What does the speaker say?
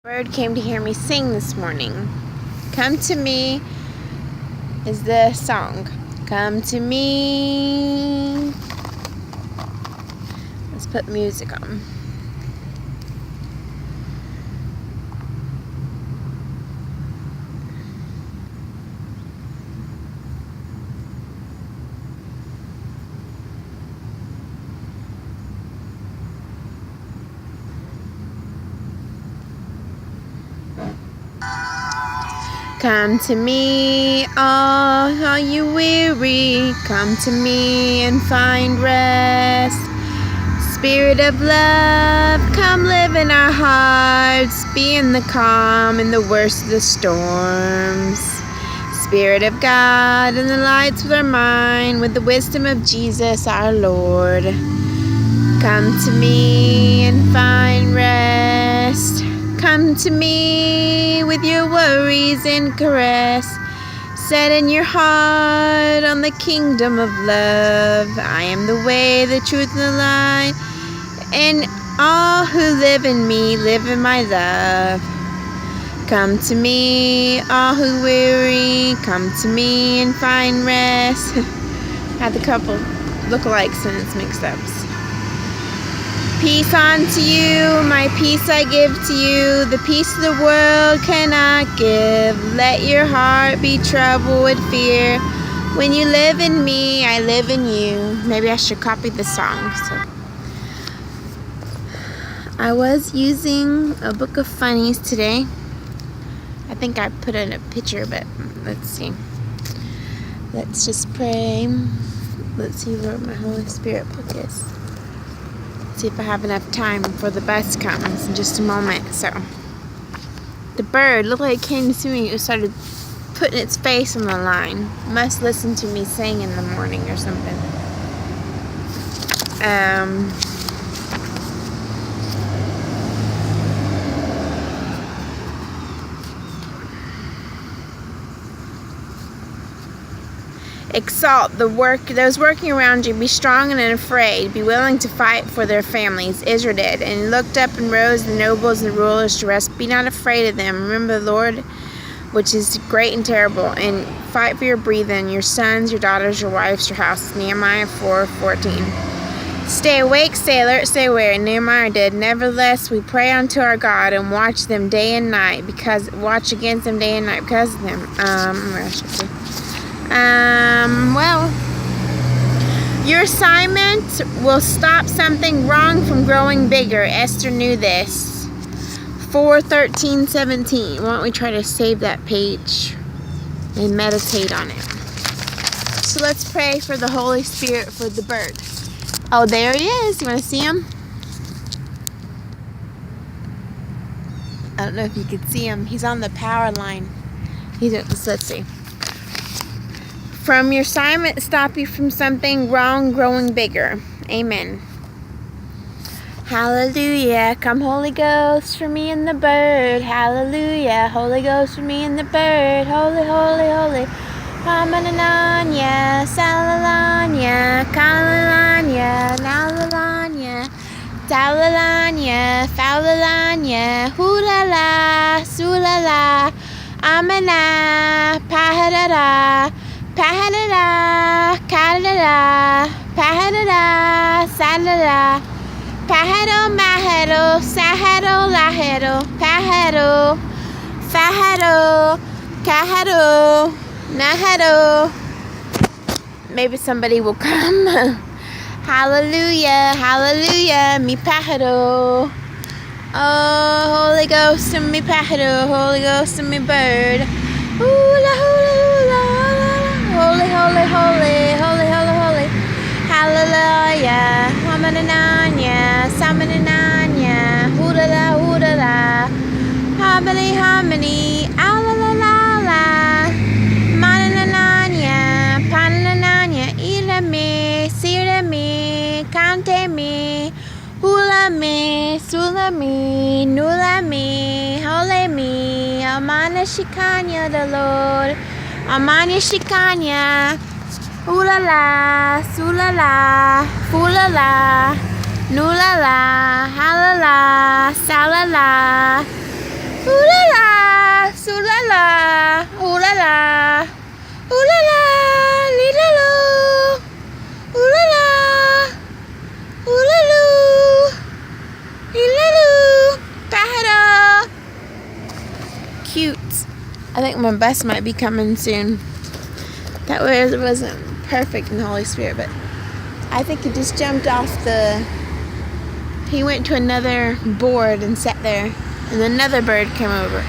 Bird came to hear me sing this morning. Come to me is the song. Come to me. Let's put music on. Come to me, all you weary. Come to me and find rest. Spirit of love, come live in our hearts. Be in the calm in the worst of the storms. Spirit of God, in the lights of our mind, with the wisdom of Jesus our Lord. Come to me and find rest. Come to me with your worries and caress. Set in your heart on the kingdom of love. I am the way, the truth, and the light. And all who live in me live in my love. Come to me, all who weary. Come to me and find rest. Had a couple lookalikes and it's mixed up. Peace unto you, my peace I give to you, the peace the world cannot give. Let your heart be troubled with fear. When you live in me, I live in you. Maybe I should copy the song. So, I was using a book of funnies today. I think I put in a picture, but let's see. Let's just pray. Let's see where my Holy Spirit book is. See if I have enough time before the bus comes in just a moment. So the bird looked like it came to see me. It started putting its face on the line. Must listen to me sing in the morning or something. Exalt those working around you. Be strong and unafraid. Be willing to fight for their families. Israel did, and looked up and rose the nobles and rulers to rest. Be not afraid of them. Remember the Lord, which is great and terrible, and fight for your brethren, your sons, your daughters, your wives, your house. Nehemiah 4:14. Stay awake, stay alert, stay aware. Nehemiah did. Nevertheless, we pray unto our God and watch them day and night, watch against them day and night because of them. Where should I say? Well, your assignment will stop something wrong from growing bigger. Esther knew this. 4:13-17. Why don't we try to save that page and meditate on it? So let's pray for the Holy Spirit for the bird. Oh, there he is. You want to see him? I don't know if you can see him. He's on the power line. Let's see. From your assignment, stop you from something wrong growing bigger. Amen. Hallelujah. Come, Holy Ghost, for me and the bird. Hallelujah. Holy Ghost, for me and the bird. Holy, holy, holy. Hamanananya, salalanya, kalalanya, nalalanya, talalanya, faulalanya, hulala, sulala, amana, paharara. Pahadada, kadada, pahadada, sadada, pahado, mahado, sahado, lahado, pahado, fahado, kahado, nahado. Maybe somebody will come. Hallelujah, hallelujah, mi pahado. Oh, Holy Ghost and me pahado, Holy Ghost and me bird. Hula, hula, hula. Holy, holy, holy, holy, holy, holy. Hallelujah. Hamanananya, samanananya. Hoodala, hoodala. Harmony, harmony. Alalala. Manananya, panananya. Ilame, sirame, kanteme. Hulame, sulame, nulame. Holeme. Amana shikanya the Lord. Amanya shikanya, ulala, sulala, fulala, nulala, halala, salala, cute. I think my bus might be coming soon. That wasn't perfect in the Holy Spirit, but I think he just jumped off he went to another board and sat there, and another bird came over.